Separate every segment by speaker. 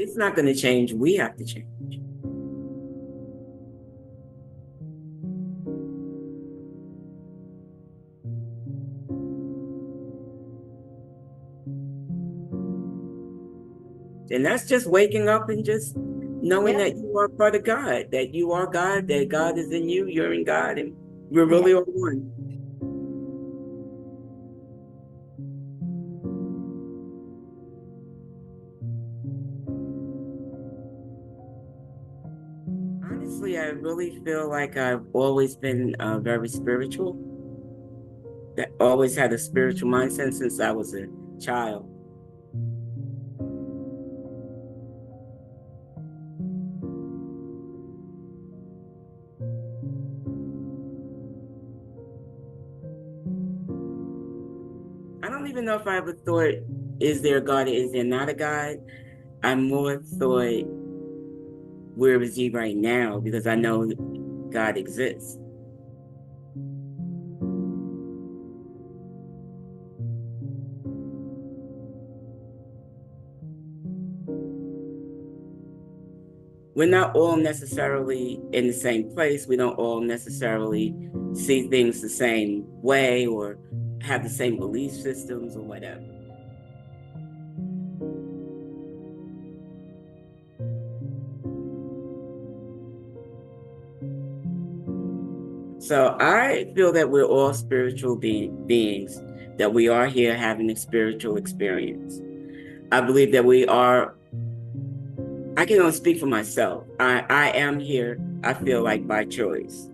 Speaker 1: it's not going to change. We have to change. And that's just waking up and just knowing that you are part of God, that you are God, that God is in you, you're in God, and we're really all one. Honestly, I really feel like I've always been very spiritual, that always had a spiritual mindset since I was a child. I don't even know if I ever thought, is there a God or is there not a God? I more thought, where is he right now? Because I know God exists. We're not all necessarily in the same place. We don't all necessarily see things the same way or have the same belief systems or whatever. So I feel that we're all spiritual beings, that we are here having a spiritual experience. I believe that we are, I can only speak for myself. I am here, I feel like by choice.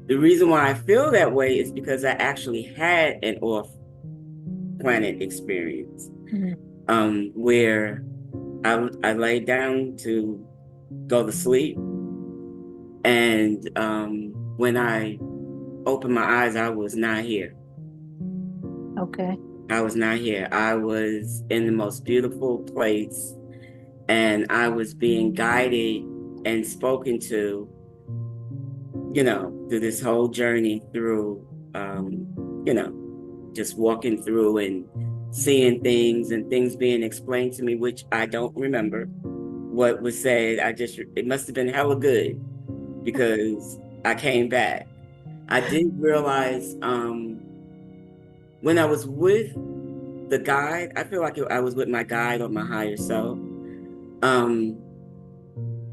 Speaker 1: The reason why I feel that way is because I actually had an off-planet experience where I laid down to go to sleep. And when I opened my eyes, I was not here.
Speaker 2: Okay.
Speaker 1: I was not here. I was in the most beautiful place, and I was being guided and spoken to, through this whole journey through, just walking through and seeing things and things being explained to me, which I don't remember what was said. It must have been hella good because I came back. I didn't realize when I was with the guide, I feel like I was with my guide or my higher self.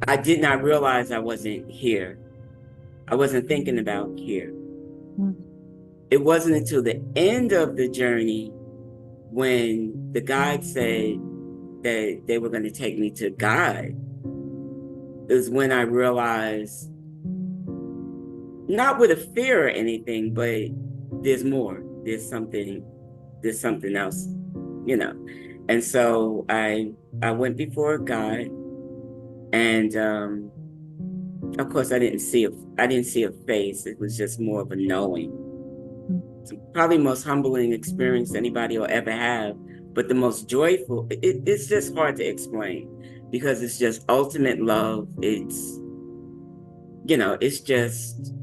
Speaker 1: I did not realize I wasn't here. I wasn't thinking about here. It wasn't until the end of the journey when the guide said that they were going to take me to God, is when I realized, not with a fear or anything, but there's more. There's something else, And so I went before God, and of course I didn't see a face. It was just more of a knowing. It's probably the most humbling experience anybody will ever have, but the most joyful. It's just hard to explain because it's just ultimate love. It's just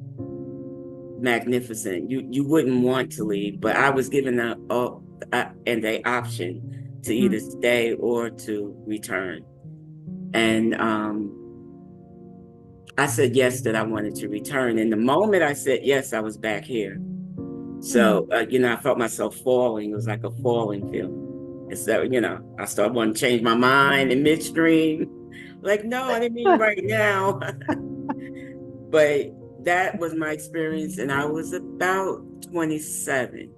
Speaker 1: magnificent. You wouldn't want to leave, but I was given the option to either stay or to return, and I said yes, that I wanted to return. And the moment I said yes, I was back here. So I felt myself falling. It was like a falling feeling. And so I started wanting to change my mind in midstream. Like, no, I didn't mean right now. But that was my experience, and I was about 27.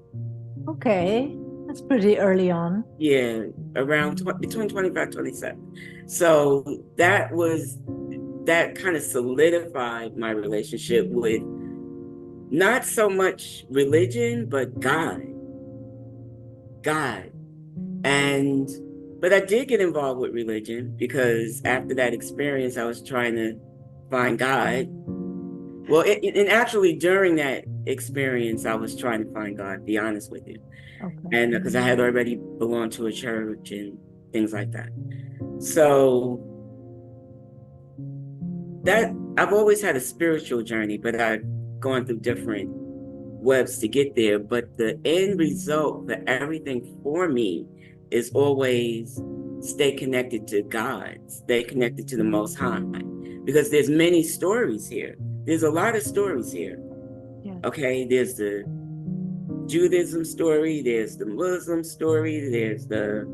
Speaker 2: Okay, that's pretty early on.
Speaker 1: Yeah, between 25 27. So that kind of solidified my relationship with not so much religion, but God. But I did get involved with religion because after that experience, I was trying to find God. Well, and actually during that experience, I was trying to find God, to be honest with you.
Speaker 2: Okay.
Speaker 1: And because I had already belonged to a church and things like that. So that I've always had a spiritual journey, but I've gone through different webs to get there. But the end result for everything for me is always stay connected to God, stay connected to the Most High, because there's many stories here. There's a lot of stories here.
Speaker 2: Yeah.
Speaker 1: Okay, there's the Judaism story, there's the Muslim story, there's the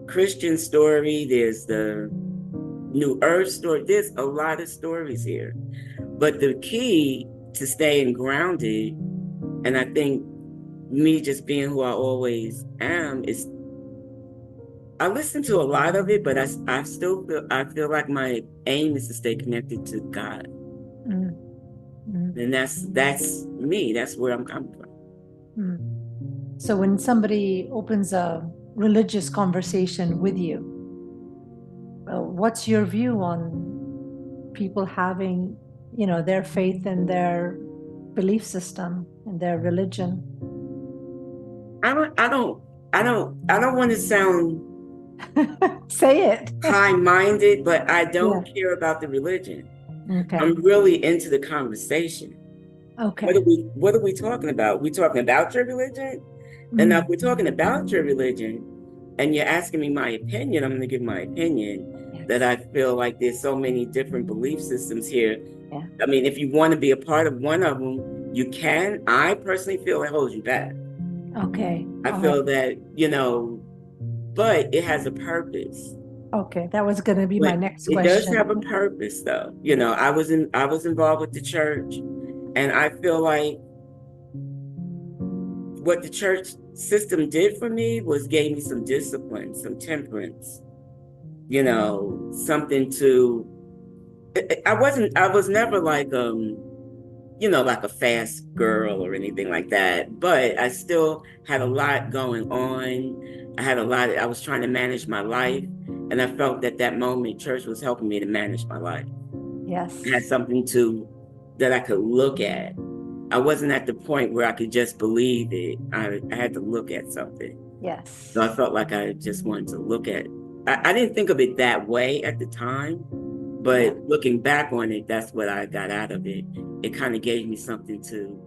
Speaker 1: Christian story, there's the New Earth story. There's a lot of stories here. But the key to staying grounded, and I think me just being who I always am, is I listen to a lot of it, but I still feel like my aim is to stay connected to God.
Speaker 2: Mm. Mm.
Speaker 1: And that's me. That's where I'm coming from.
Speaker 2: Mm. So when somebody opens a religious conversation with you, what's your view on people having, their faith and their belief system and their religion?
Speaker 1: I don't want to sound
Speaker 2: Say it.
Speaker 1: high-minded, but I
Speaker 2: Yeah.
Speaker 1: don't care about the religion.
Speaker 2: Okay.
Speaker 1: I'm really into the conversation.
Speaker 2: Okay.
Speaker 1: What are we talking about? We talking about your religion? And now if we're talking about your religion and you're asking me my opinion, I'm going to give my opinion that I feel like there's so many different belief systems here.
Speaker 2: Yeah.
Speaker 1: I mean, if you want to be a part of one of them, you can. I personally feel it holds you back.
Speaker 2: Okay.
Speaker 1: I feel that, but it has a purpose.
Speaker 2: Okay, that was going to be
Speaker 1: But
Speaker 2: my next
Speaker 1: it does
Speaker 2: question.
Speaker 1: have a purpose, though. I was involved with the church, and I feel like what the church system did for me was gave me some discipline, some temperance, something to. I was never like like a fast girl or anything like that, but I still had a lot going on. I was trying to manage my life, and I felt that moment church was helping me to manage my life.
Speaker 2: Yes.
Speaker 1: I had something that I could look at. I wasn't at the point where I could just believe it. I had to look at something.
Speaker 2: Yes.
Speaker 1: So I felt like I just wanted to look at it. I didn't think of it that way at the time, but looking back on it, that's what I got out of it. It kind of gave me something to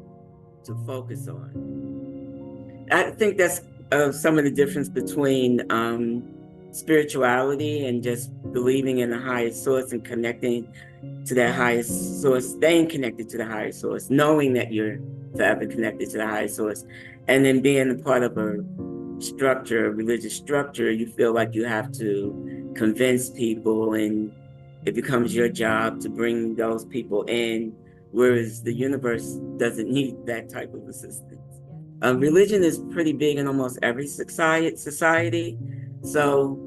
Speaker 1: focus on. I think that's some of the difference between spirituality and just believing in the highest source and connecting to that highest source, staying connected to the highest source, knowing that you're forever connected to the highest source, and then being a part of a structure, a religious structure. You feel like you have to convince people, and it becomes your job to bring those people in, whereas the universe doesn't need that type of assistance. Religion is pretty big in almost every society. So,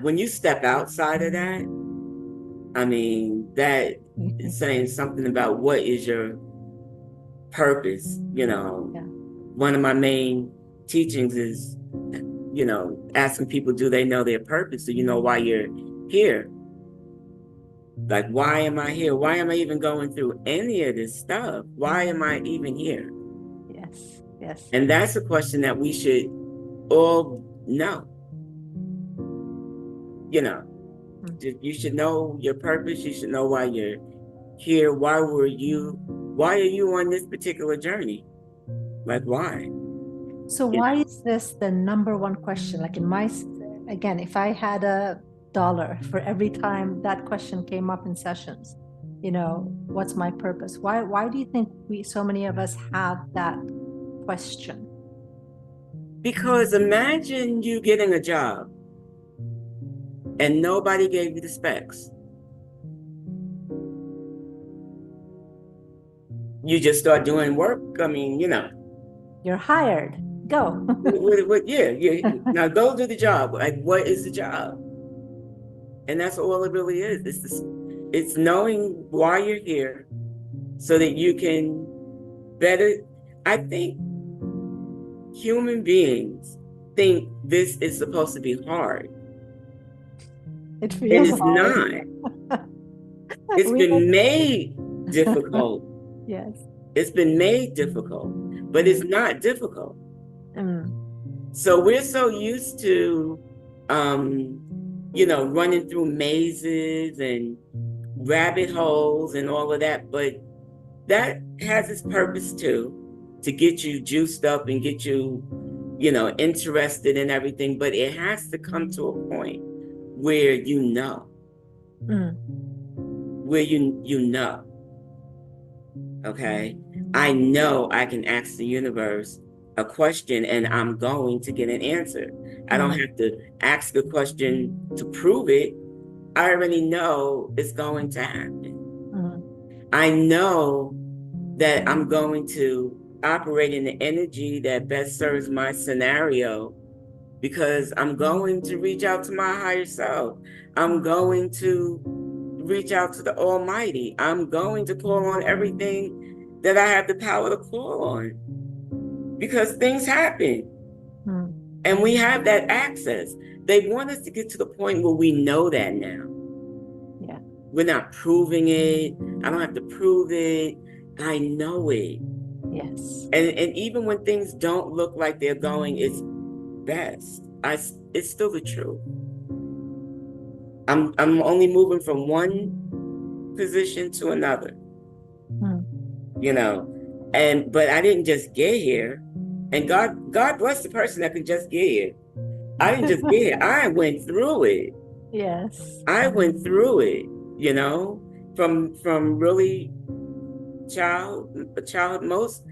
Speaker 1: when you step outside of that, I mean, that is saying something about what is your purpose. One of my main teachings is, asking people, do they know their purpose? Do you know why you're here? Like, why am I here? Why am I even going through any of this stuff? Why am I even here?
Speaker 2: Yes, yes.
Speaker 1: And that's a question that we should all know. You should know your purpose. You should know why you're here. Why are you on this particular journey? Like, why?
Speaker 2: So why is this the number one question? Like again, if I had $1 for every time that question came up in sessions, what's my purpose? Why do you think so many of us have that question?
Speaker 1: Because imagine you getting a job and nobody gave you the specs. You just start doing work. I mean,
Speaker 2: you're hired. Go.
Speaker 1: Yeah. Now go do the job. Like, what is the job? And that's all it really is. It's knowing why you're here so that you can better. I think human beings think this is supposed to be hard.
Speaker 2: It feels hard.
Speaker 1: Not. It's been made difficult.
Speaker 2: Yes.
Speaker 1: It's been made difficult, but it's not difficult. So we're so used to, running through mazes and rabbit holes and all of that, but that has its purpose too, to get you juiced up and get you interested in everything, but it has to come to a point where where you know, okay, I know I can ask the universe a question and I'm going to get an answer. I don't have to ask a question to prove it. I already know it's going to happen. I know that I'm going to operate in the energy that best serves my scenario because I'm going to reach out to my higher self. I'm going to reach out to the Almighty. I'm going to call on everything that I have the power to call on because things happen. And we have that access. They want us to get to the point where we know that now.
Speaker 2: Yeah.
Speaker 1: We're not proving it. I don't have to prove it. I know it.
Speaker 2: Yes.
Speaker 1: And even when things don't look like they're going its best, it's still the truth. I'm only moving from one position to another. But I didn't just get here. And God bless the person that could just get here. I didn't just get here. I went through it.
Speaker 2: Yes.
Speaker 1: I went through it, from really child most.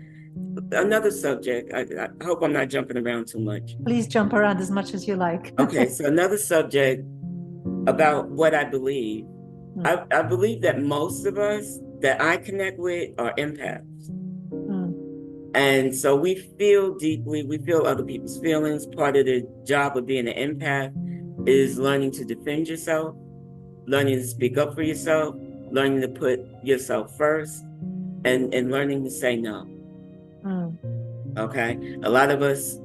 Speaker 1: Another subject. I hope I'm not jumping around too much.
Speaker 2: Please jump around as much as you like.
Speaker 1: Okay, so another subject about what I believe. I believe that most of us that I connect with are empaths. And so we feel deeply, we feel other people's feelings. Part of the job of being an empath is learning to defend yourself, learning to speak up for yourself, learning to put yourself first, and learning to say no. Okay? A lot of us,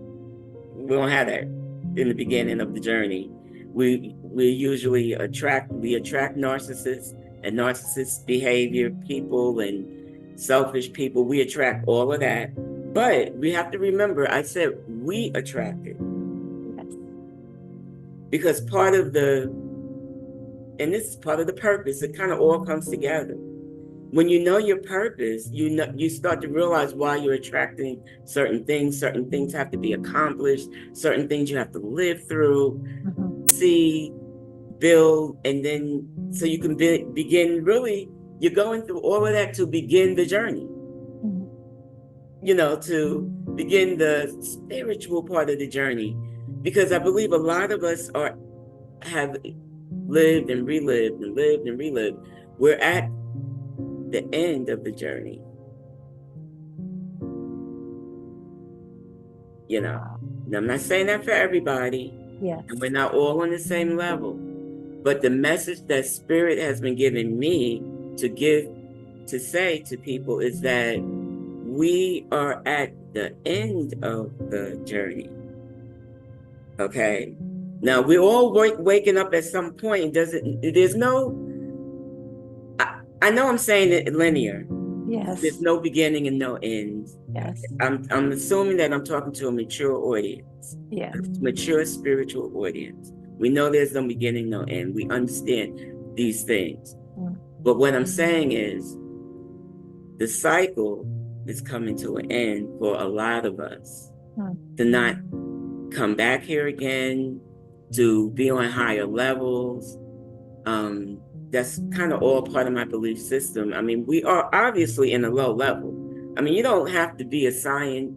Speaker 1: we don't have that in the beginning of the journey. We usually attract narcissists and narcissist behavior people and selfish people. We attract all of that. But we have to remember, I said we attract it. Yes. Because and this is part of the purpose, it kind of all comes together. When you know your purpose, you start to realize why you're attracting certain things. Certain things have to be accomplished. Certain things you have to live through, see, build, and then so you can begin. Really, you're going through all of that to begin the journey. To begin the spiritual part of the journey, because I believe a lot of us have lived and relived and lived and relived. We're at the end of the journey. And I'm not saying that for everybody.
Speaker 2: Yes.
Speaker 1: And we're not all on the same level. But the message that Spirit has been giving me to say to people is that we are at the end of the journey. Okay. Now we're all waking up at some point. I know I'm saying it linear.
Speaker 2: Yes.
Speaker 1: There's no beginning and no end.
Speaker 2: Yes.
Speaker 1: I'm assuming that I'm talking to a mature audience.
Speaker 2: Yes.
Speaker 1: A mature spiritual audience. We know there's no beginning, no end. We understand these things. But what I'm saying is the cycle is coming to an end for a lot of us to not come back here again, to be on higher levels. That's kind of all part of my belief system. I mean, we are obviously in a low level. I mean, you don't have to be a psychic.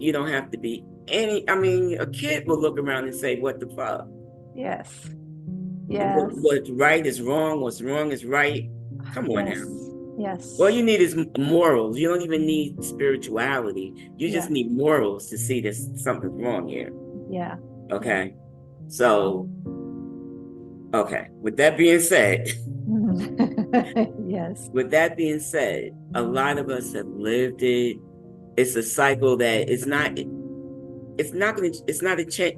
Speaker 1: You don't have to be a kid will look around and say, what the fuck?
Speaker 2: Yes. Yes.
Speaker 1: What's right is wrong. What's wrong is right. Come on now.
Speaker 2: Yes.
Speaker 1: All you need is morals. You don't even need spirituality. You just need morals to see there's something wrong here.
Speaker 2: Yeah.
Speaker 1: Okay. So, okay. With that being said,
Speaker 2: yes.
Speaker 1: With that being said, a lot of us have lived it. It's a cycle that it's not a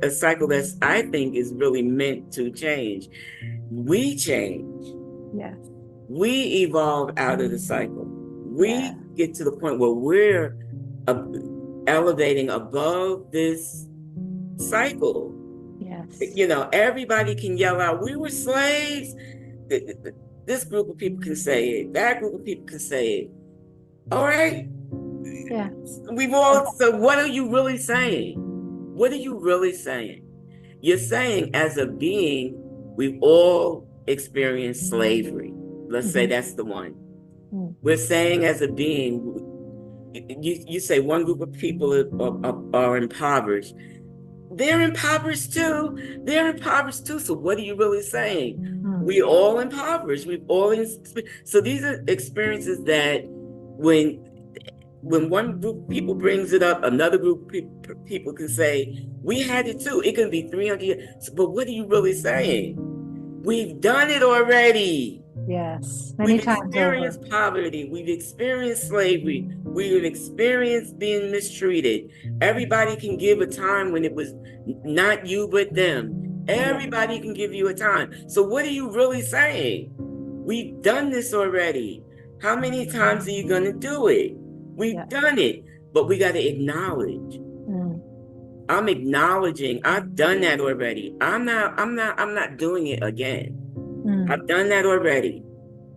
Speaker 1: cycle that's, I think, is really meant to change. We change.
Speaker 2: Yes.
Speaker 1: We evolve out of the cycle. We get to the point where we're elevating above this cycle.
Speaker 2: Yes.
Speaker 1: Everybody can yell out, we were slaves. This group of people can say it. That group of people can say it. All right.
Speaker 2: Yeah.
Speaker 1: We've all, so what are you really saying? What are you really saying? You're saying as a being, we've all experienced slavery. Let's say that's the one.
Speaker 2: Mm.
Speaker 1: We're saying as a being, you say one group of people are impoverished. They're impoverished too. They're impoverished too. So what are you really saying? We all impoverished. We've all so these are experiences that when one group of people brings it up, another group of people can say, we had it too. It can be 300 years. But what are you really saying? We've done it already.
Speaker 2: Yes. Many
Speaker 1: We've
Speaker 2: times over.
Speaker 1: experienced poverty. We've experienced slavery. We've experienced being mistreated. Everybody can give a time when it was not you, but them.
Speaker 2: Yeah.
Speaker 1: Everybody can give you a time. So what are you really saying? We've done this already. How many times are you going to do it?
Speaker 2: Yeah.
Speaker 1: We've done it, but we got to acknowledge.
Speaker 2: Mm.
Speaker 1: I'm acknowledging I've done that already. I'm not doing it again.
Speaker 2: Mm.
Speaker 1: I've done that already.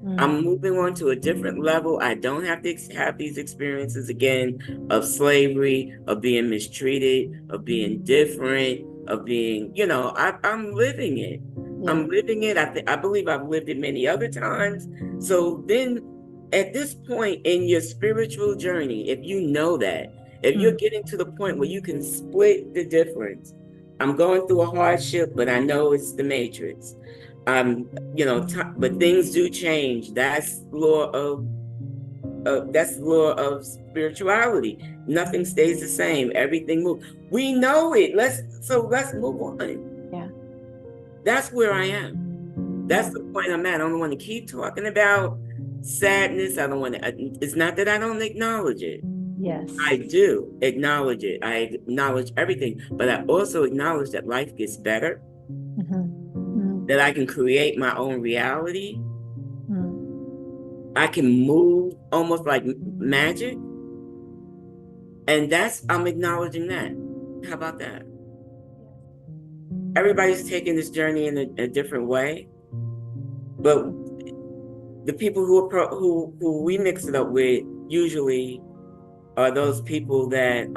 Speaker 2: Mm.
Speaker 1: I'm moving on to a different level. I don't have to have these experiences again of slavery, of being mistreated, of being different, of being, I'm living it.
Speaker 2: Yeah.
Speaker 1: I'm living it. I believe I've lived it many other times. So then at this point in your spiritual journey, if you know that, if you're getting to the point where you can split the difference, I'm going through a hardship, but I know it's the matrix. But things do change. That's law of spirituality. Nothing stays the same. Everything moves. We know it. Let's move on.
Speaker 2: Yeah.
Speaker 1: That's where I am. That's
Speaker 2: Yeah.
Speaker 1: the point I'm at. I don't want to keep talking about sadness. I don't want to. It's not that I don't acknowledge it.
Speaker 2: Yes.
Speaker 1: I do acknowledge it. I acknowledge everything, but I also acknowledge that life gets better, that I can create my own reality. I can move almost like magic. And I'm acknowledging that. How about that? Everybody's taking this journey in a different way, but the people who we mix it up with usually are those people that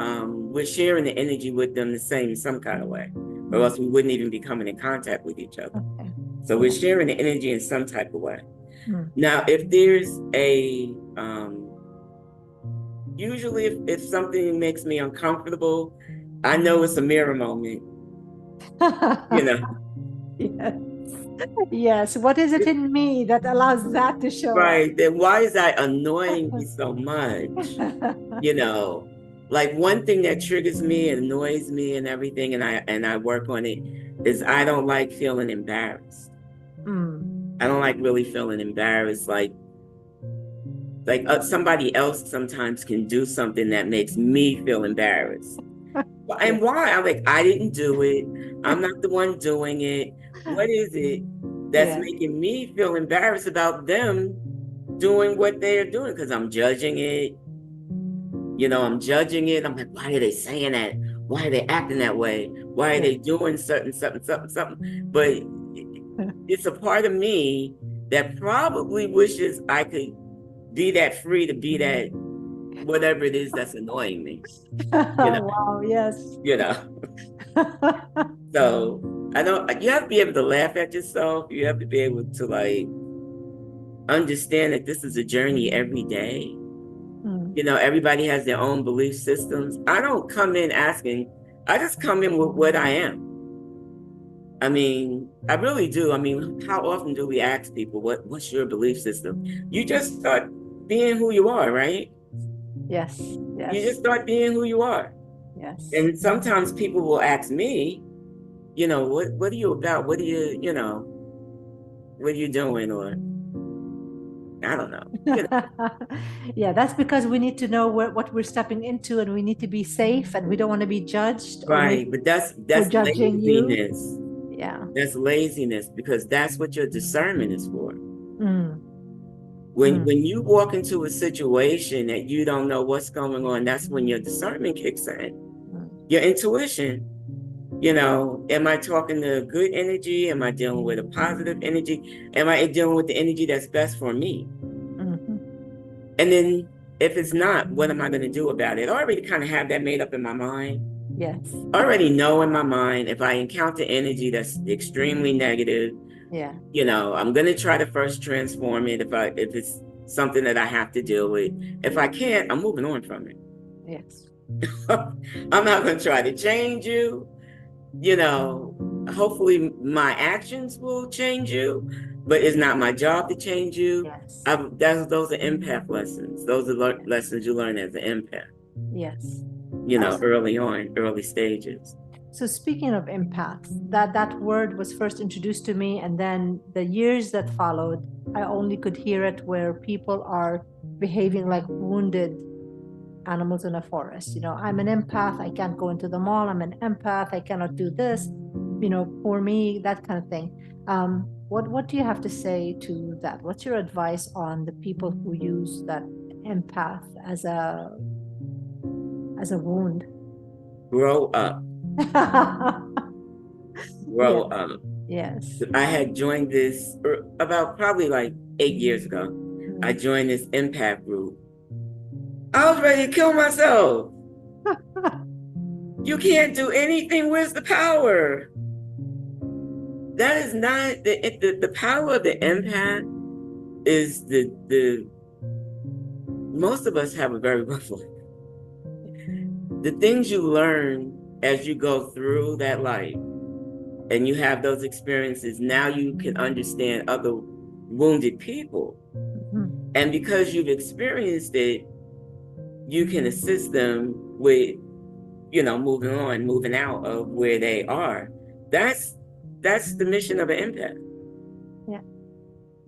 Speaker 1: we're sharing the energy with them the same in some kind of way, or else we wouldn't even be coming in contact with each other.
Speaker 2: Okay.
Speaker 1: So we're sharing the energy in some type of way.
Speaker 2: Mm.
Speaker 1: Now, if there's usually if something makes me uncomfortable, I know it's a mirror moment.
Speaker 2: Yes. Yes. What is it in me that allows that to show up?
Speaker 1: Right. Then why is that annoying me so much? Like one thing that triggers me and annoys me and everything, and I work on it, is I don't like feeling embarrassed. I don't like really feeling embarrassed. Like somebody else sometimes can do something that makes me feel embarrassed. And why? I'm like, I didn't do it. I'm not the one doing it. What is it that's making me feel embarrassed about them doing what they're doing? Because I'm judging it. I'm judging it. I'm like, why are they saying that? Why are they acting that way? Why are they doing something? But it's a part of me that probably wishes I could be that free to be that whatever it is that's annoying me.
Speaker 2: Wow, yes.
Speaker 1: So I don't. You have to be able to laugh at yourself. You have to be able to understand that this is a journey every day. Everybody has their own belief systems. I don't come in asking. I just come in with what I am. I mean, I really do. I mean, how often do we ask people what's your belief system? You just start being who you are, right?
Speaker 2: Yes. Yes.
Speaker 1: You just start being who you are.
Speaker 2: Yes.
Speaker 1: And sometimes people will ask me, what are you about? What are you, what are you doing? Or I don't know.
Speaker 2: Yeah, that's because we need to know what we're stepping into, and we need to be safe, and we don't want to be judged, or
Speaker 1: Right, but that's
Speaker 2: we're judging
Speaker 1: laziness.
Speaker 2: you. Yeah.
Speaker 1: That's laziness, because that's what your discernment is for. When you walk into a situation that you don't know what's going on, that's when your discernment kicks in. Your intuition. Am I talking to good energy? Am I dealing with a positive energy? Am I dealing with the energy that's best for me? And then if it's not, what am I going to do about it? I already kind of have that made up in my mind.
Speaker 2: Yes.
Speaker 1: I already know in my mind if I encounter energy that's extremely negative,
Speaker 2: Yeah.
Speaker 1: I'm going to try to first transform it if it's something that I have to deal with. If I can't, I'm moving on from it.
Speaker 2: Yes.
Speaker 1: I'm not going to try to change you. Hopefully my actions will change you, but it's not my job to change you.
Speaker 2: Yes.
Speaker 1: Those are empath lessons. Those are lessons you learn as an empath,
Speaker 2: Yes.
Speaker 1: early on, early stages.
Speaker 2: So speaking of empaths, that word was first introduced to me, and then the years that followed, I only could hear it where people are behaving like wounded animals in a forest. I'm an empath. I can't go into the mall. I'm an empath. I cannot do this. For me, that kind of thing. What do you have to say to that? What's your advice on the people who use that empath as a wound?
Speaker 1: Grow up.
Speaker 2: Yeah.
Speaker 1: Grow up.
Speaker 2: Yes.
Speaker 1: I had joined this about probably like 8 years ago. I joined this empath group. I was ready to kill myself. You can't do anything. Where's the power? That is not the power of the empath is the most of us have a very rough life. The things you learn as you go through that life and you have those experiences, now you can understand other wounded people. And because you've experienced it, you can assist them with, moving on, moving out of where they are. That's the mission of an empath.
Speaker 2: Yeah.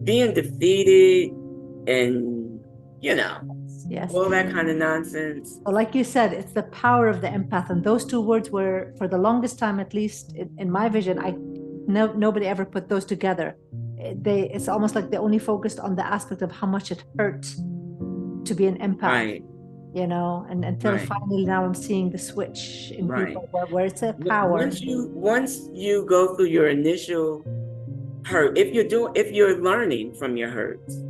Speaker 1: Being defeated and,
Speaker 2: Yes.
Speaker 1: all that kind of nonsense.
Speaker 2: So like you said, it's the power of the empath. And those two words were, for the longest time, at least in my vision, nobody ever put those together. It's almost like they only focused on the aspect of how much it hurt to be an empath.
Speaker 1: Right.
Speaker 2: And until
Speaker 1: Right.
Speaker 2: finally now I'm seeing the switch in
Speaker 1: Right.
Speaker 2: people where it's a power.
Speaker 1: Once you go through your initial hurt, if you're learning from your hurts,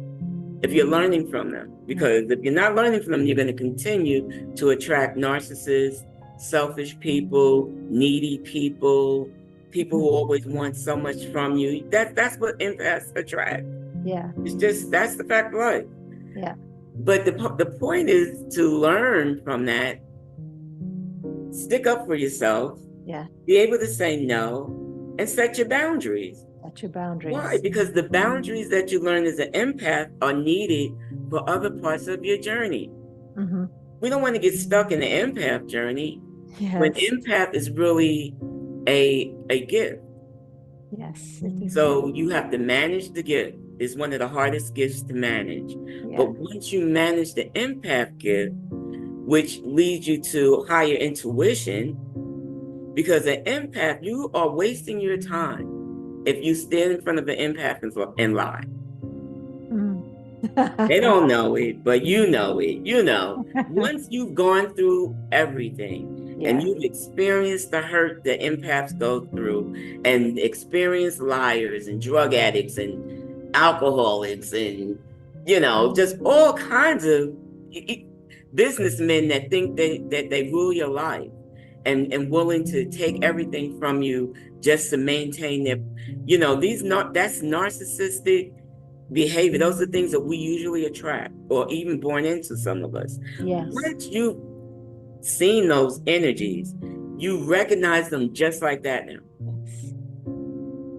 Speaker 1: if you're learning from them, because if you're not learning from them, you're going to continue to attract narcissists, selfish people, needy people who always want so much from you. That's what empaths attract.
Speaker 2: Yeah.
Speaker 1: That's the fact of life.
Speaker 2: Yeah.
Speaker 1: But the point is to learn from that, stick up for yourself,
Speaker 2: Yeah.
Speaker 1: be able to say no, and set your boundaries.
Speaker 2: Set your boundaries.
Speaker 1: Why? Because the boundaries that you learn as an empath are needed for other parts of your journey.
Speaker 2: Mm-hmm.
Speaker 1: We don't want to get stuck in the empath journey.
Speaker 2: Yes.
Speaker 1: When empath is really a gift.
Speaker 2: Yes. It is.
Speaker 1: So you have to manage the gift. It's one of the hardest gifts to manage.
Speaker 2: Yeah.
Speaker 1: But once you manage the empath gift, which leads you to higher intuition, because an empath, you are wasting your time if you stand in front of an empath and lie. They don't know it, but you know it. Once you've gone through everything and you've experienced the hurt that empaths go through and experienced liars and drug addicts and alcoholics and, just all kinds of businessmen that think that they rule your life and willing to take everything from you just to maintain their, that's narcissistic behavior. Those are things that we usually attract or even born into, some of us.
Speaker 2: Yes.
Speaker 1: Once you've seen those energies, you recognize them just like that now.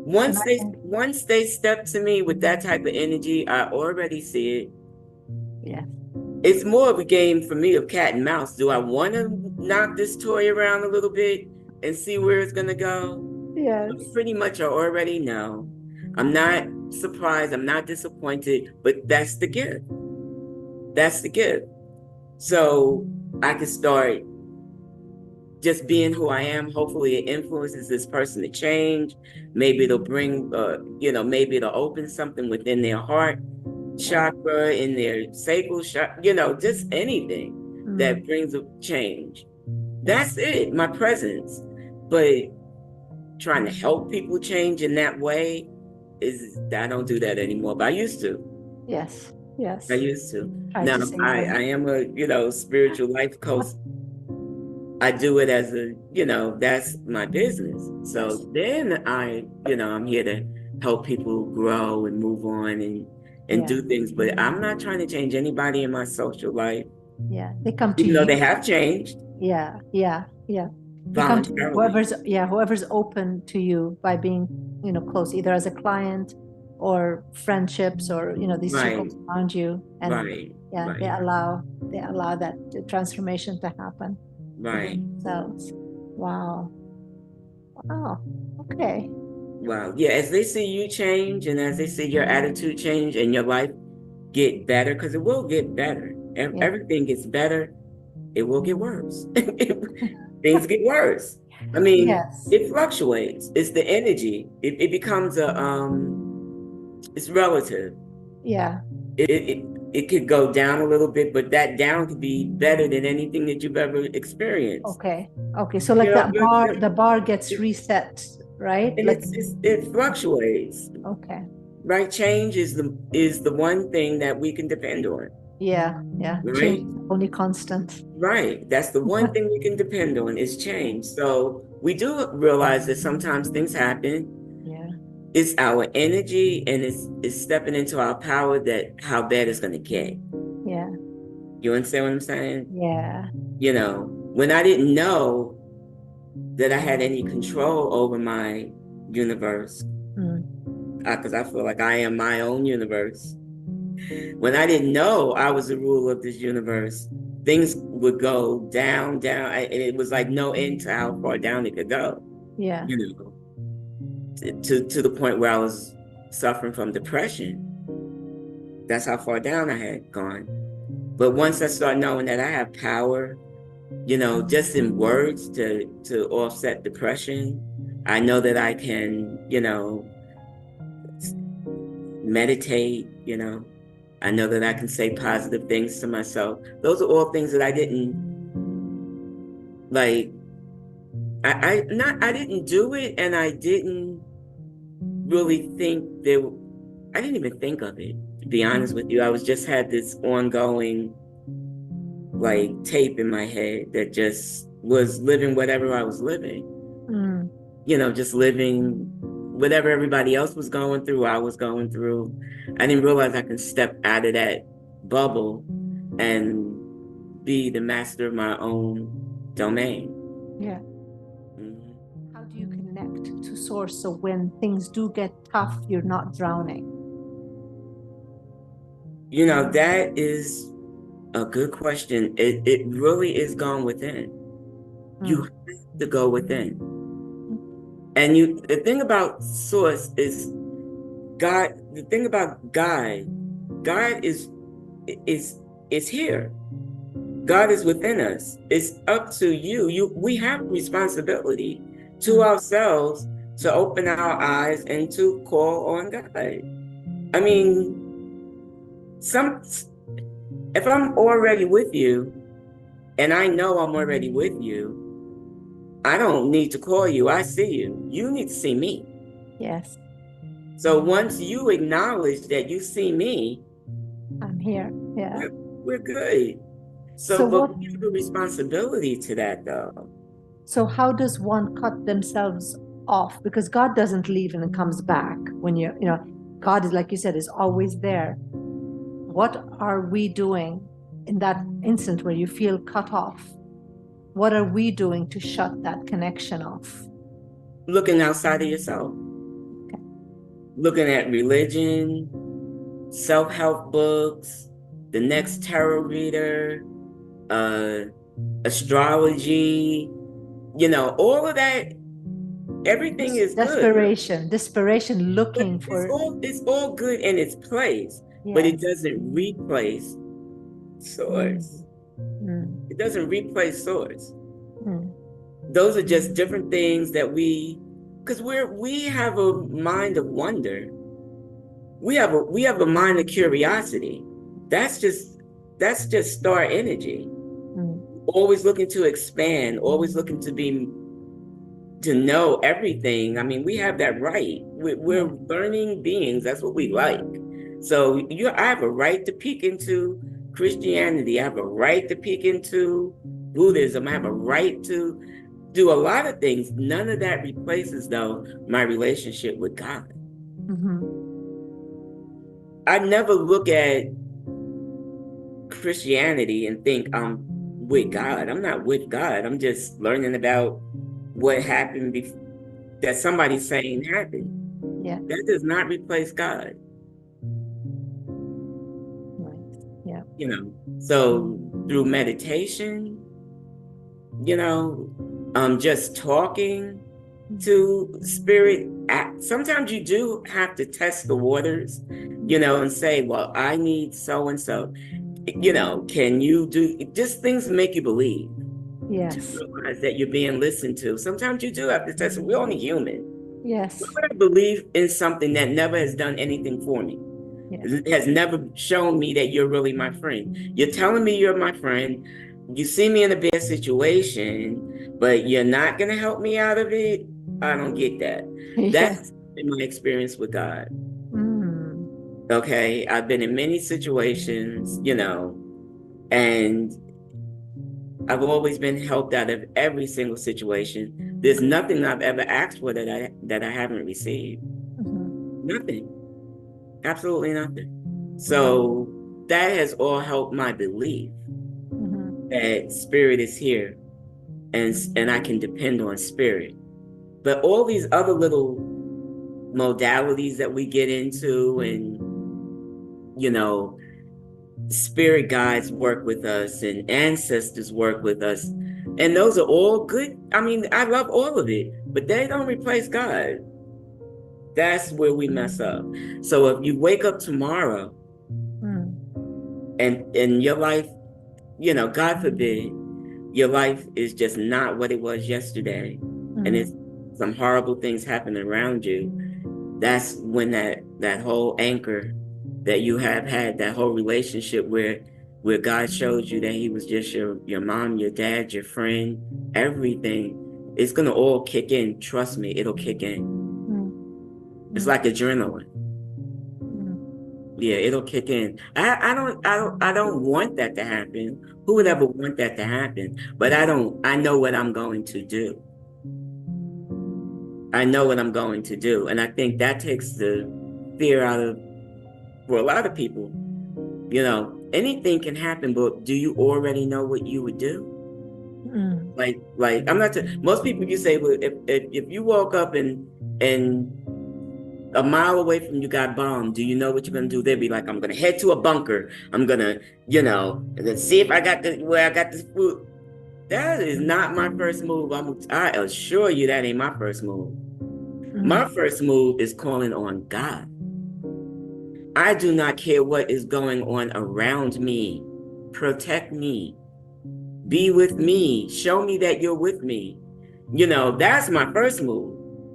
Speaker 1: Once they step to me with that type of energy, I already see it.
Speaker 2: Yeah.
Speaker 1: It's more of a game for me of cat and mouse. Do I want to knock this toy around a little bit and see where it's going to go?
Speaker 2: Yes.
Speaker 1: Pretty much I already know. I'm not surprised. I'm not disappointed, but that's the gift. That's the gift. So I can start just being who I am. Hopefully it influences this person to change. Maybe it'll bring, maybe it'll open something within their heart chakra, in their sacral chakra, just anything that brings a change. That's it, my presence. But trying to help people change in that way I don't do that anymore, but I used to.
Speaker 2: Yes. Yes.
Speaker 1: I used to.
Speaker 2: Try
Speaker 1: Now
Speaker 2: to save
Speaker 1: I
Speaker 2: them.
Speaker 1: am a spiritual life coach. I do it as that's my business.
Speaker 2: Yes.
Speaker 1: So then I'm here to help people grow and move on and
Speaker 2: Yeah.
Speaker 1: do things. But I'm not trying to change anybody in my social life,
Speaker 2: Yeah. They come to
Speaker 1: even though
Speaker 2: you.
Speaker 1: they have changed
Speaker 2: Yeah. Yeah. Yeah. They come to
Speaker 1: voluntarily.
Speaker 2: whoever's open to you by being, close, either as a client or friendships or, these
Speaker 1: Right,
Speaker 2: circles around you. And
Speaker 1: right,
Speaker 2: yeah, they
Speaker 1: right,
Speaker 2: allow that transformation to happen
Speaker 1: right.
Speaker 2: within themselves. Wow. Wow. Okay.
Speaker 1: Wow. Yeah, as they see you change and as they see your attitude change and your life get better, because it will get better.
Speaker 2: Yeah.
Speaker 1: Everything gets better, it will get worse. Things get worse. I mean,
Speaker 2: Yes.
Speaker 1: it fluctuates. It's the energy. It becomes it's relative.
Speaker 2: Yeah.
Speaker 1: It could go down a little bit, but that down could be better than anything that you've ever experienced.
Speaker 2: Okay. Okay. So like that
Speaker 1: But
Speaker 2: the bar gets reset, right?
Speaker 1: and
Speaker 2: Like,
Speaker 1: it fluctuates.
Speaker 2: okay.
Speaker 1: Right? Change is the one thing that we can depend on.
Speaker 2: Yeah. Yeah. Change
Speaker 1: Right?
Speaker 2: is the only constant.
Speaker 1: Right. That's the one thing we can depend on is change. So we do realize that sometimes things happen.
Speaker 2: Yeah.
Speaker 1: It's our energy and it's stepping into our power that how bad it's gonna get.
Speaker 2: Yeah.
Speaker 1: You understand what I'm saying?
Speaker 2: Yeah.
Speaker 1: When I didn't know that I had any control over my universe,
Speaker 2: Mm.
Speaker 1: because I feel like I am my own universe. When I didn't know I was the ruler of this universe, things would go down, down, and it was like no end to how far down it could go.
Speaker 2: Yeah.
Speaker 1: You know, to the point where I was suffering from depression. That's how far down I had gone. But once I started knowing that I have power, just in words to offset depression, I know that I can, meditate. I know that I can say positive things to myself. Those are all things that I didn't like. I didn't do it, and I didn't really think there. I didn't even think of it, to be honest with you. I was just had this ongoing like tape in my head that just was living whatever I was living.
Speaker 2: Mm.
Speaker 1: Just living whatever everybody else was going through, I was going through. I didn't realize I could step out of that bubble and be the master of my own domain.
Speaker 2: Yeah.
Speaker 1: Mhm.
Speaker 2: How do you connect to source so when things do get tough, you're not drowning?
Speaker 1: That is a good question. It really is gone within. You
Speaker 2: Mm.
Speaker 1: have to go within. And the thing about source is God, the thing about God is here. God is within us. It's up to you. We have responsibility to
Speaker 2: Mm.
Speaker 1: ourselves to open our eyes and to call on God. I mean, if I'm already with you and I know I'm already with you, I don't need to call you. I see you. You need to see me.
Speaker 2: Yes.
Speaker 1: So once you acknowledge that you see me,
Speaker 2: I'm here. Yeah.
Speaker 1: we're good.
Speaker 2: So
Speaker 1: But
Speaker 2: what
Speaker 1: we have a responsibility to that, though.
Speaker 2: so how does one cut themselves off? Because God doesn't leave and then comes back when God is, like you said, is always there. What are we doing in that instant where you feel cut off? What are we doing to shut that connection off?
Speaker 1: Looking outside of yourself,
Speaker 2: Okay.
Speaker 1: looking at religion, self-help books, the next tarot reader, uh, astrology, all of that, everything is good.
Speaker 2: Desperation
Speaker 1: But
Speaker 2: looking
Speaker 1: it's
Speaker 2: for,
Speaker 1: all it's all good in its place, but it
Speaker 2: yes.
Speaker 1: doesn't replace
Speaker 2: Mm,
Speaker 1: source.
Speaker 2: mm,
Speaker 1: It doesn't replace source.
Speaker 2: mm.
Speaker 1: Those are just different things that because we have a mind of wonder. We have a mind of curiosity. That's just that's just star energy.
Speaker 2: Mm.
Speaker 1: Always looking to expand, always looking to know everything. I mean, we have that right. We're
Speaker 2: Yeah.
Speaker 1: learning beings. That's what we like. So I have a right to peek into Christianity. I have a right to peek into Buddhism. I have a right to do a lot of things. None of that replaces, though, my relationship with God.
Speaker 2: Mm-hmm.
Speaker 1: I never look at Christianity and think I'm with God. I'm not with God. I'm just learning about what happened that somebody's saying happened.
Speaker 2: Yeah.
Speaker 1: That does not replace God.
Speaker 2: Right. Yeah.
Speaker 1: So through meditation, just talking to spirit, sometimes you do have to test the waters, and say, well, I need so and so. Can you do just things make you believe, to
Speaker 2: Yes.
Speaker 1: realize that you're being listened to? Sometimes you do have to test it. We're only human. Why
Speaker 2: Yes.
Speaker 1: would I believe in something that never has done anything for me?
Speaker 2: Yeah.
Speaker 1: It has never shown me that you're really my friend. You're telling me you're my friend. You see me in a bad situation, but you're not going to help me out of it. I don't get that.
Speaker 2: Yeah.
Speaker 1: That's been my experience with God.
Speaker 2: Mm.
Speaker 1: Okay. I've been in many situations, and I've always been helped out of every single situation. There's nothing I've ever asked for that I haven't received.
Speaker 2: Mm-hmm.
Speaker 1: Nothing. Absolutely nothing. So that has all helped my belief
Speaker 2: Mm-hmm.
Speaker 1: that spirit is here, and I can depend on spirit. But all these other little modalities that we get into, and spirit guides work with us and ancestors work with us, and those are all good. I mean, I love all of it, but they don't replace God. That's where we mess up. So if you wake up tomorrow
Speaker 2: Mm.
Speaker 1: and your life, God forbid, your life is just not what it was yesterday, and it's
Speaker 2: Mm.
Speaker 1: some horrible things happen around you. That's when that whole anchor that you have had, that whole relationship where God showed you that He was just your mom, your dad, your friend, everything. It's gonna all kick in. Trust me, it'll kick in.
Speaker 2: Mm.
Speaker 1: It's
Speaker 2: Mm.
Speaker 1: like adrenaline.
Speaker 2: Mm.
Speaker 1: Yeah, it'll kick in. I don't want that to happen. Who would ever want that to happen? But I know what I'm going to do. I know what I'm going to do. And I think that takes the fear out of, for a lot of people, anything can happen, but do you already know what you would do?
Speaker 2: Mm.
Speaker 1: Like I'm not, most people, you say, well, if you woke up and a mile away from you got bombed, do you know what you're gonna do? They'd be like, I'm gonna head to a bunker. I'm gonna, see if where I got this food. That is not my first move. I assure you that ain't my first move. My
Speaker 2: Mm.
Speaker 1: first move is calling on God. I do not care what is going on around me. Protect me. Be with me. Show me that you're with me. That's my first move.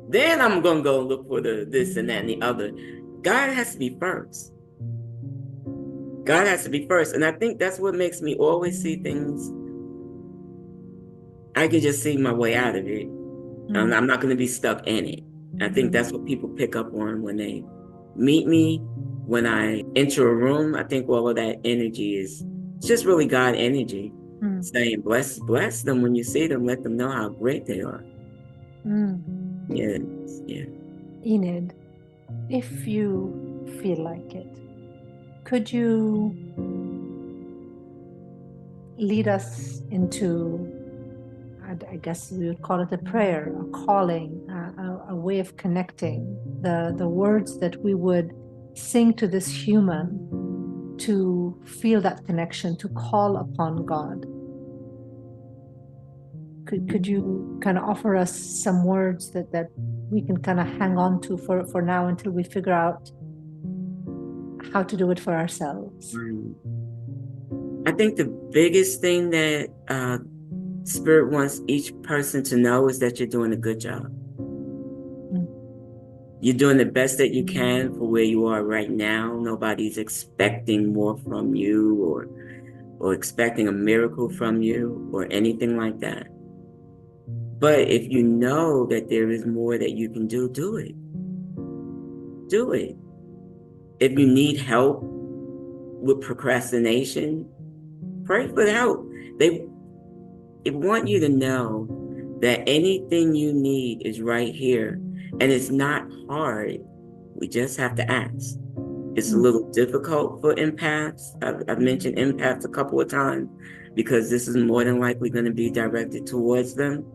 Speaker 1: Then I'm gonna go look for the this and that and the other. God has to be first. God has to be first. And I think that's what makes me always see things. I can just see my way out of it.
Speaker 2: Mm.
Speaker 1: I'm not going to be stuck in it. I think that's what people pick up on when they meet me. When I enter a room, I think all of that energy is, it's just really God energy
Speaker 2: Mm.
Speaker 1: saying, bless them when you see them, let them know how great they are.
Speaker 2: Mm.
Speaker 1: Yes, yeah.
Speaker 2: Enid, if you feel like it, could you lead us into, I guess we would call it a prayer, a calling, a way of connecting, the words that we would sing to this human to feel that connection, to call upon God? Could you kind of offer us some words that we can kind of hang on to for now until we figure out how to do it for ourselves?
Speaker 1: I think the biggest thing that Spirit wants each person to know is that you're doing a good job.
Speaker 2: Mm.
Speaker 1: You're doing the best that you can for where you are right now. Nobody's expecting more from you or expecting a miracle from you or anything like that. But if you know that there is more that you can do, do it. Do it. if you need help with procrastination, pray for help. They want you to know that anything you need is right here, and it's not hard. We just have to ask. It's a little difficult for empaths. I've mentioned empaths a couple of times because this is more than likely going to be directed towards them.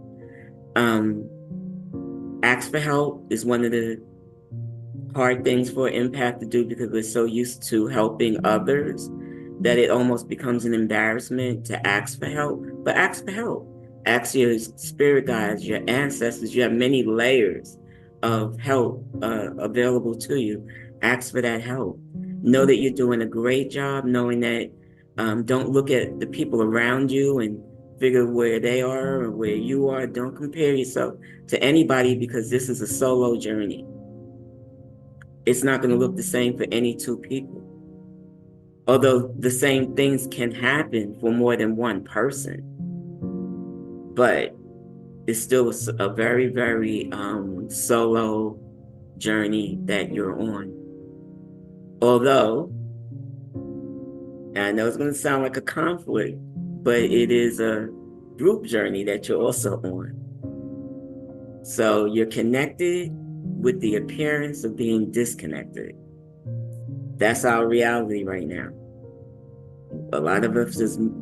Speaker 1: Ask for help is one of the hard things for an empath to do because we're so used to helping others that it almost becomes an embarrassment to ask for help. But ask for help. Ask your spirit guides, your ancestors. You have many layers of help available to you. Ask for that help. Know that you're doing a great job, knowing that don't look at the people around you and figure where they are or where you are. Don't compare yourself to anybody because this is a solo journey. It's not going to look the same for any two people. Although the same things can happen for more than one person, but it's still a very, very solo journey that you're on. Although, I know it's going to sound like a conflict, but it is a group journey that you're also on. So you're connected with the appearance of being disconnected. That's our reality right now. A lot of us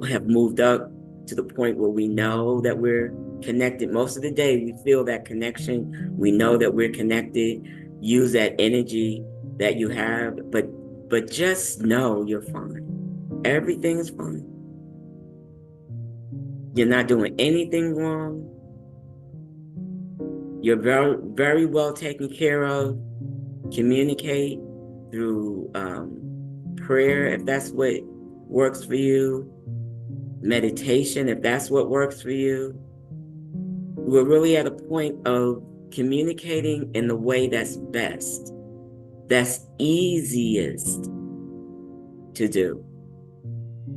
Speaker 1: have moved up to the point where we know that we're connected. Most of the day, we feel that connection. We know that we're connected. Use that energy that you have, but just know you're fine. Everything is fine. You're not doing anything wrong. You're very, very well taken care of. Communicate through prayer if that's what works for you. Meditation if that's what works for you. We're really at a point of communicating in the way that's best, that's easiest to do.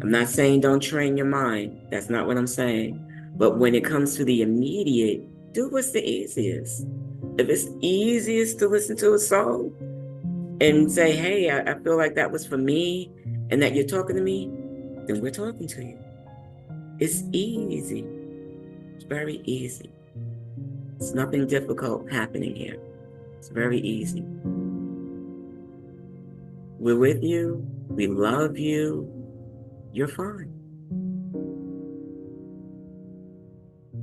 Speaker 1: I'm not saying don't train your mind. That's not what I'm saying. But when it comes to the immediate, do what's the easiest. If it's easiest to listen to a song and say, hey, I feel like that was for me and that you're talking to me, then we're talking to you. It's easy. It's very easy. It's nothing difficult happening here. It's very easy. We're with you. We love you. You're fine.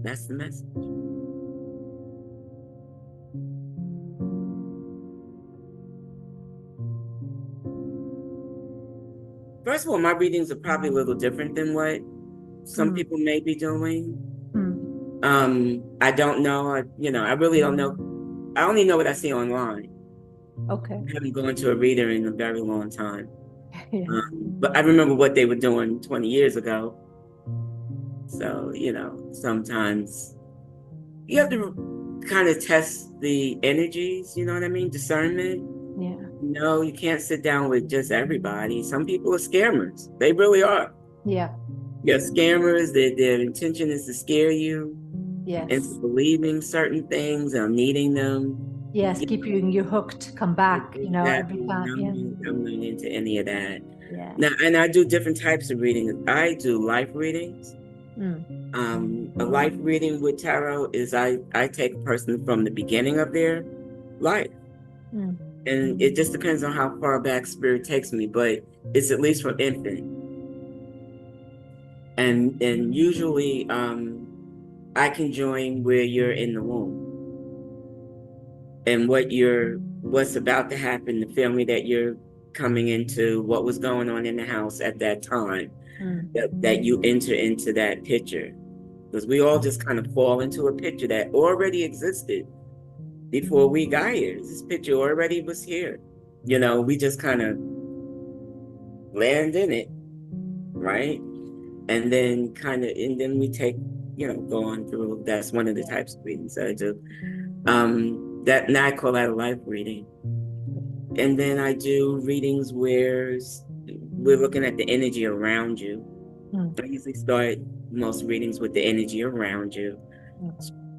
Speaker 1: That's the message. First of all, my readings are probably a little different than what some people may be doing. I don't know. I really don't know. I only know what I see online.
Speaker 2: Okay.
Speaker 1: I haven't gone to a reader in a very long time. Yeah. But I remember what they were doing 20 years ago. So, sometimes you have to kind of test the energies, you know what I mean? Discernment.
Speaker 2: Yeah.
Speaker 1: No, you can't sit down with just everybody. Some people are scammers. They really are.
Speaker 2: Yeah.
Speaker 1: Yeah, scammers, their intention is to scare you.
Speaker 2: Yes.
Speaker 1: Into believing certain things or needing them.
Speaker 2: Yes, keeping you hooked, come back,
Speaker 1: Exactly.
Speaker 2: every time. Yeah.
Speaker 1: I'm not into any of that.
Speaker 2: Yeah.
Speaker 1: Now, and I do different types of readings. I do life readings. A life reading with tarot is I take a person from the beginning of their life. And it just depends on how far back spirit takes me, but it's at least from infant. And usually I can join where you're in the womb and what's about to happen, the family that you're coming into, what was going on in the house at that time, that you enter into that picture. Because we all just kind of fall into a picture that already existed before we got here. This picture already was here. We just kind of land in it, right? And then we take, go on through. That's one of the types of readings I do. Now I call that a life reading. And then I do readings where we're looking at the energy around you. I usually start most readings with the energy around you,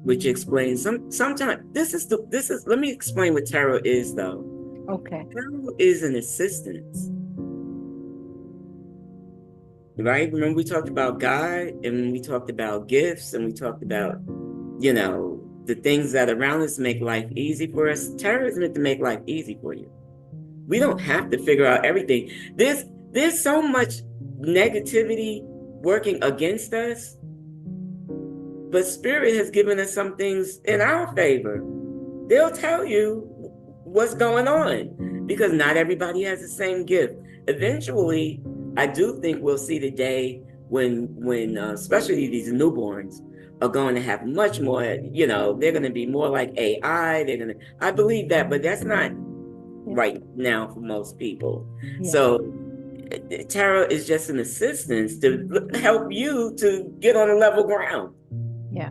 Speaker 1: which explains sometimes let me explain what tarot is though.
Speaker 2: Okay.
Speaker 1: Tarot is an assistance, right? Remember we talked about God, and we talked about gifts, and we talked about, the things that around us make life easy for us. Tarot is meant to make life easy for you. We don't have to figure out everything. There's so much negativity working against us, but Spirit has given us some things in our favor. They'll tell you what's going on because not everybody has the same gift. Eventually, I do think we'll see the day when especially these newborns are going to have much more. They're going to be more like AI. I believe that, but that's not right now for most people.
Speaker 2: Yeah.
Speaker 1: So tarot is just an assistance to help you to get on a level ground.
Speaker 2: Yeah.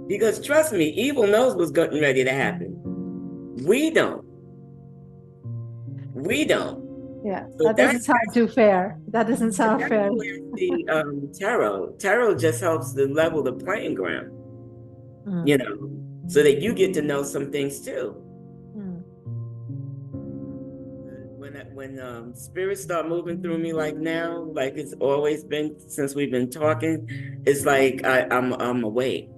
Speaker 1: Because trust me, evil knows what's getting ready to happen. We don't. We don't.
Speaker 2: Yeah.
Speaker 1: So
Speaker 2: That doesn't sound too fair. That doesn't sound
Speaker 1: that's
Speaker 2: fair.
Speaker 1: the tarot. Tarot just helps to level the playing ground, so that you get to know some things too. When spirits start moving through me like now, like it's always been since we've been talking, it's like I'm awake.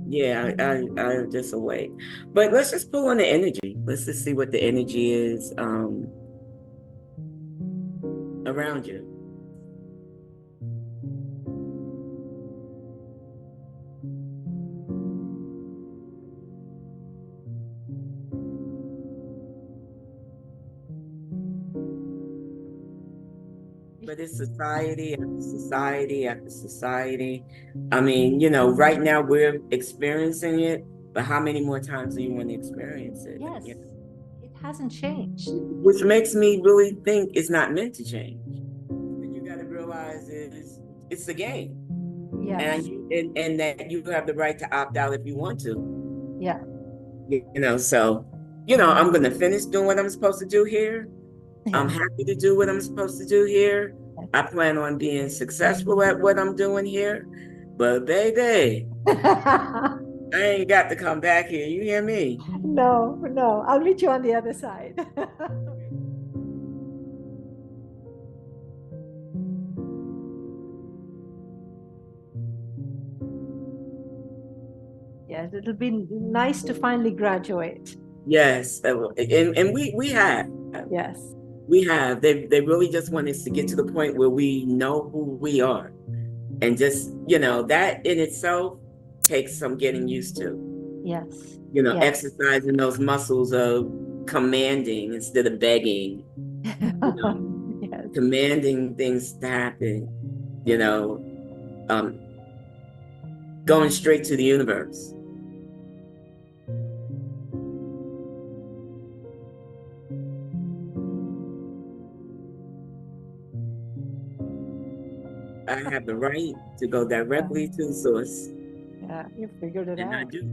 Speaker 1: Yeah, I'm just awake. But let's just pull on the energy. Let's just see what the energy is around you. But it's society after society after society. I mean, right now we're experiencing it, but how many more times do you want to experience it?
Speaker 2: Yes, it hasn't changed.
Speaker 1: Which makes me really think it's not meant to change. What you got to realize is it's a game.
Speaker 2: Yes.
Speaker 1: And that you have the right to opt out if you want to.
Speaker 2: Yeah.
Speaker 1: So, I'm going to finish doing what I'm supposed to do here. I'm happy to do what I'm supposed to do here. I plan on being successful at what I'm doing here. But baby, I ain't got to come back here. You hear me?
Speaker 2: No, no. I'll meet you on the other side. Yes, it'll be nice to finally graduate.
Speaker 1: Yes. And we have.
Speaker 2: Yes.
Speaker 1: We have. They really just want us to get to the point where we know who we are. And just, that in itself takes some getting used to.
Speaker 2: Yes.
Speaker 1: Exercising those muscles of commanding instead of begging,
Speaker 2: Yes.
Speaker 1: commanding things to happen, going straight to the universe. I have the right to go directly to the source.
Speaker 2: Yeah, you figured it
Speaker 1: And I
Speaker 2: out.
Speaker 1: do.